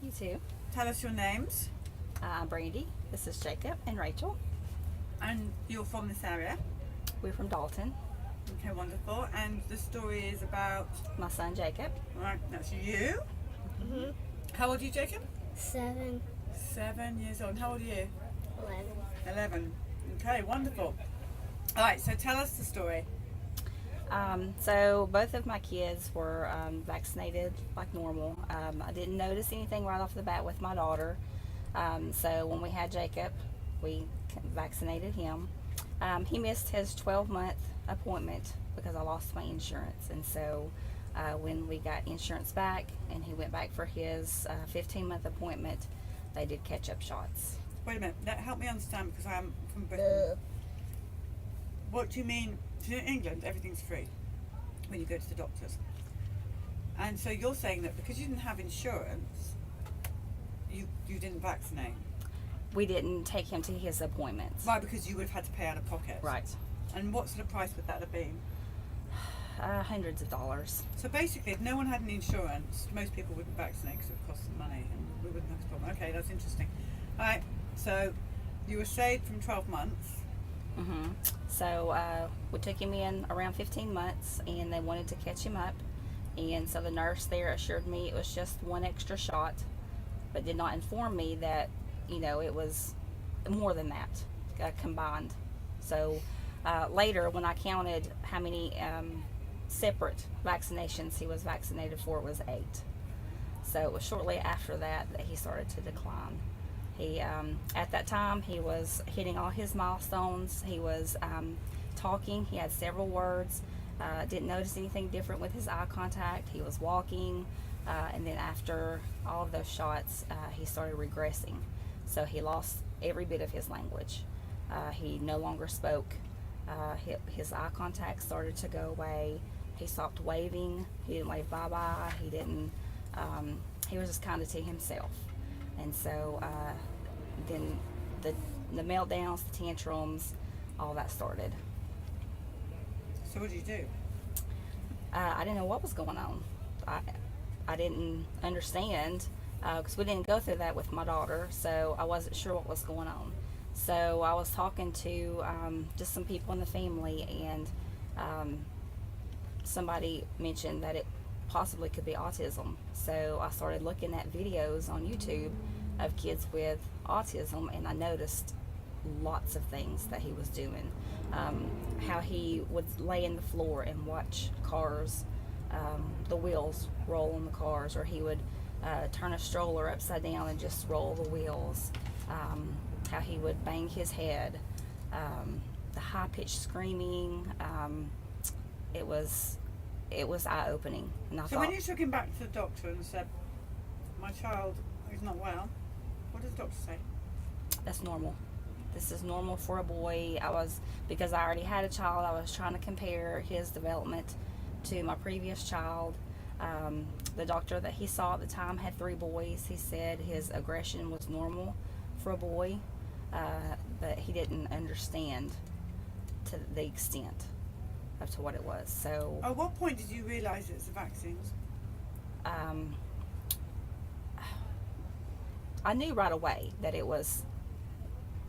You too. Tell us your names. I'm Brandy. This is Jacob and Rachel. And you're from this area. We're from Dalton. Okay, wonderful. And the story is about... My son Jacob. Right, that's you. Mm-hmm. How old are you, Jacob? 7, 7 years old. How old are you? 11. 11. Okay, wonderful. All right, so tell us the story. So both of my kids were vaccinated like normal. I didn't notice anything right off the bat with my daughter. So when we had Jacob, we vaccinated him. He missed his 12-month appointment because I lost my insurance. And so when we got insurance back and he went back for his 15-month appointment, they did catch-up shots. Wait a minute. Help me understand, because I'm from Britain. What do you mean? In England, everything's free when you go to the doctors. And so you're saying that because you didn't have insurance, you didn't vaccinate? We didn't take him to his appointments. Right, because you would have had to pay out of pocket. Right. And what sort of price would that have been? Hundreds of dollars. So basically, if no one had any insurance, most people wouldn't vaccinate because it would cost them money and we wouldn't have a problem. Okay, that's interesting. All right, so you were saved from 12 months. Mm-hmm. So we took him in around 15 months and they wanted to catch him up. And so the nurse there assured me it was just one extra shot, but did not inform me that, it was more than that combined. So later, when I counted how many separate vaccinations he was vaccinated for, it was 8. So it was shortly after that he started to decline. He, at that time, he was hitting all his milestones. He was talking. He had several words. Didn't notice anything different with his eye contact. He was walking. And then after all of those shots, he started regressing. So he lost every bit of his language. He no longer spoke. His eye contact started to go away. He stopped waving. He didn't wave bye-bye. He didn't, he was just kind of to himself. And so then the meltdowns, the tantrums, all that started. So what did you do? I didn't know what was going on. I didn't understand because we didn't go through that with my daughter, so I wasn't sure what was going on. So I was talking to just some people in the family, and somebody mentioned that it possibly could be autism. So I started looking at videos on YouTube of kids with autism, and I noticed lots of things that he was doing. How he would lay in the floor and watch cars, the wheels roll on the cars, or he would turn a stroller upside down and just roll the wheels. How he would bang his head, the high-pitched screaming. It was eye-opening. And I So thought, when you took him back to the doctor and said, my child is not well, what did the doctor say? that's normal. This is normal for a boy. Because I already had a child, I was trying to compare his development to my previous child. The doctor that he saw at the time had 3 boys. He said his aggression was normal for a boy, but he didn't understand to the extent of to what it was. So At what point did you realise it's the vaccines? I knew right away that it was,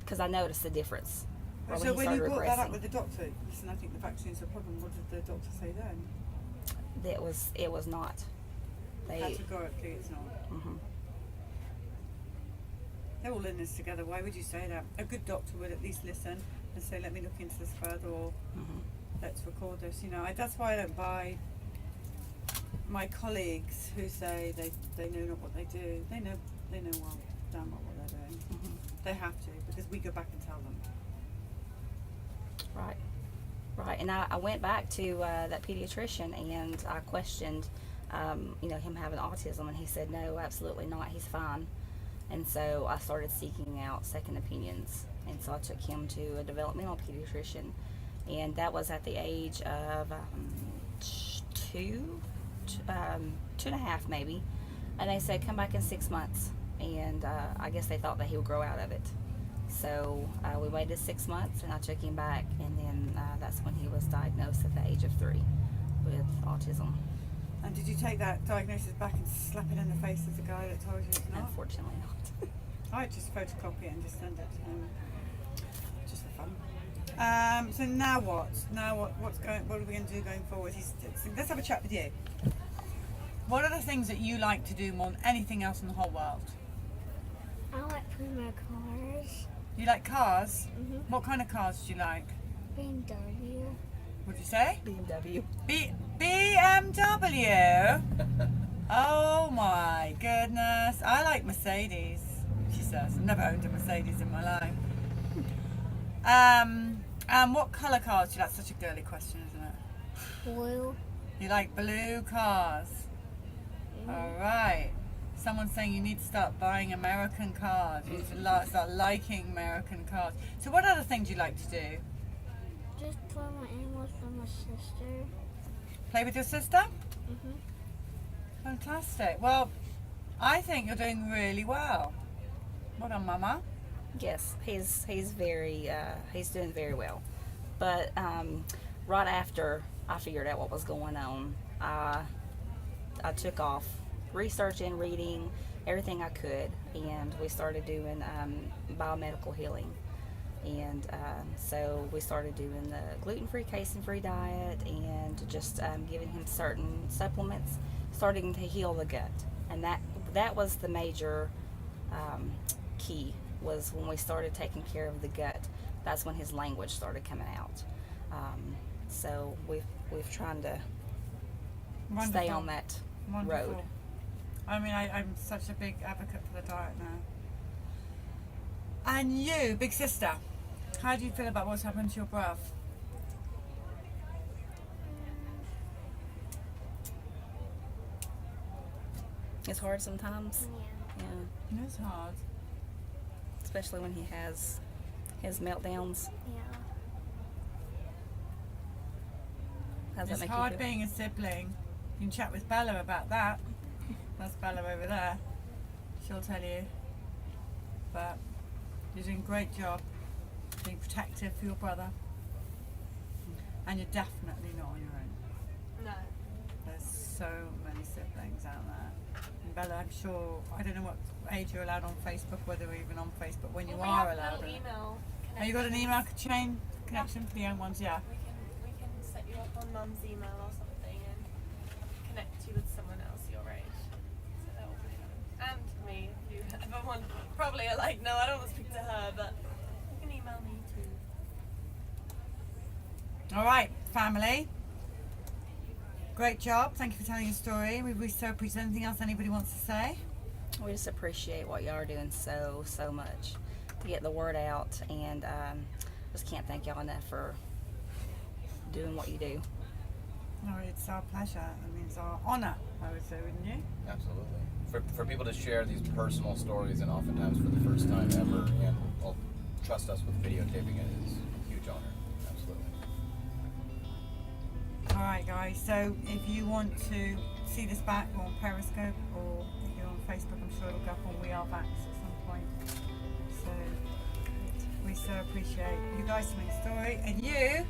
because I noticed the difference. Or So he when you started brought that up regressing. with the doctor, listen, I think the vaccine's a problem, what did the doctor say then? It was not. Categorically it's not. Mhm. They're all in this together. Why would you say that? A good doctor would at least listen and say, let me look into this further, or Mhm. let's record this. That's why I don't buy my colleagues who say they know not what they do. They know well, damn well what they're doing. Mhm. They have to, because we go back and tell them. Right. And I went back to that pediatrician and I questioned, him having autism, and he said, no, absolutely not. He's fine. And so I started seeking out second opinions. And so I took him to a developmental pediatrician. And that was at the age of 2.5 maybe. And they said, come back in 6 months. And I guess they thought that he would grow out of it. So we waited 6 months, and I took him back, and then that's when he was diagnosed at the age of 3 with autism. And did you take that diagnosis back and slap it in the face of the guy that told you it's not? Unfortunately not. I just photocopy it and just send it to him, just for fun. So now what? What are we going to do going forward? Let's have a chat with you. What are the things that you like to do more than anything else in the whole world? I like putting my cars. You like cars? Mhm. What kind of cars do you like? BMW. What'd you say? BMW. BMW? Oh my goodness. I like Mercedes, she says. I've never owned a Mercedes in my life. And what colour cars do you like? Such a girly question, isn't it? Blue. You like blue cars? Alright. Someone's saying you need to start buying American cars. You need to start liking American cars. So what other things do you like to do? Just play my animals with my sister. Play with your sister? Mhm. Fantastic. Well, I think you're doing really well. Well done, Mama. Yes, he's very he's doing very well. But right after I figured out what was going on, I took off researching, reading everything I could, and we started doing biomedical healing. And so we started doing the gluten-free, casein-free diet, and just giving him certain supplements, starting to heal the gut. And that was the major key, was when we started taking care of the gut. That's when his language started coming out. So we've trying to stay on that road. I mean, I'm such a big advocate for the diet now. And you, big sister, how do you feel about what's happened to your breath? It's hard sometimes. Yeah. Yeah, It's hard. especially when he has his meltdowns. Yeah. How does It's that make hard you feel? being a sibling. You can chat with Bella about that. That's Bella over there. She'll tell you. But you're doing a great job being protective for your brother. And you're definitely not on your own. No. There's so many siblings out there. And Bella, I'm sure, I don't know what age you're allowed on Facebook, whether you're even on Facebook, when you Well, are we have allowed. a little email Have you got an connection. email chain connection for the young ones? Yeah. We can set you up on Mum's email or something and connect you with someone else your age. So that will be fun. And me, if you ever want. Probably are like, no, I don't want to speak to her, but you can email me too. All right, family. Great job. Thank you for telling your story. We so appreciate. Anything else anybody wants to say? We just appreciate what y'all are doing so much to get the word out, and just can't thank y'all enough for doing what you do. No, it's our pleasure. I mean, it's our honour, I would say, wouldn't you? Absolutely. For people to share these personal stories, and oftentimes for the first time ever, and well, trust us with videotaping it, is a huge honor. Absolutely. All right, guys. So if you want to see this back on Periscope, or if you're on Facebook, I'm sure it'll go up on We Are Vaxxed at some point. So we so appreciate you guys telling the story. And you,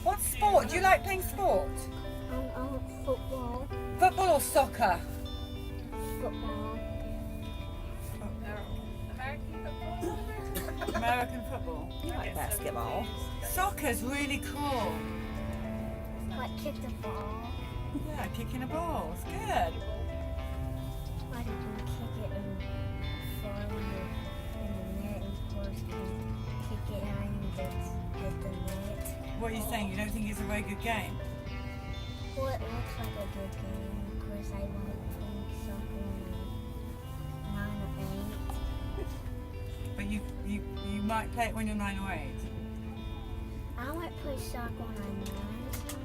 what sport? Do you like playing sport? Football. Football or soccer? Football. American football? American football. You like basketball. Soccer's really cool. Like kick the ball. Yeah, kicking a ball. It's good. Like you can kick it and fall in the net, and of course you can kick it out and get the net. What are you saying? You don't think it's a very good game? Well, it looks like a good game. Of course, I like playing soccer when I'm 9 or 8. But you might play it when you're 9 or 8. I might play soccer when I'm 9 or something.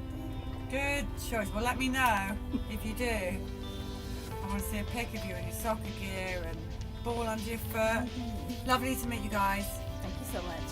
Good choice. Well, let me know if you do. I want to see a pic of you in your soccer gear and ball under your foot. Lovely to meet you guys. Thank you so much.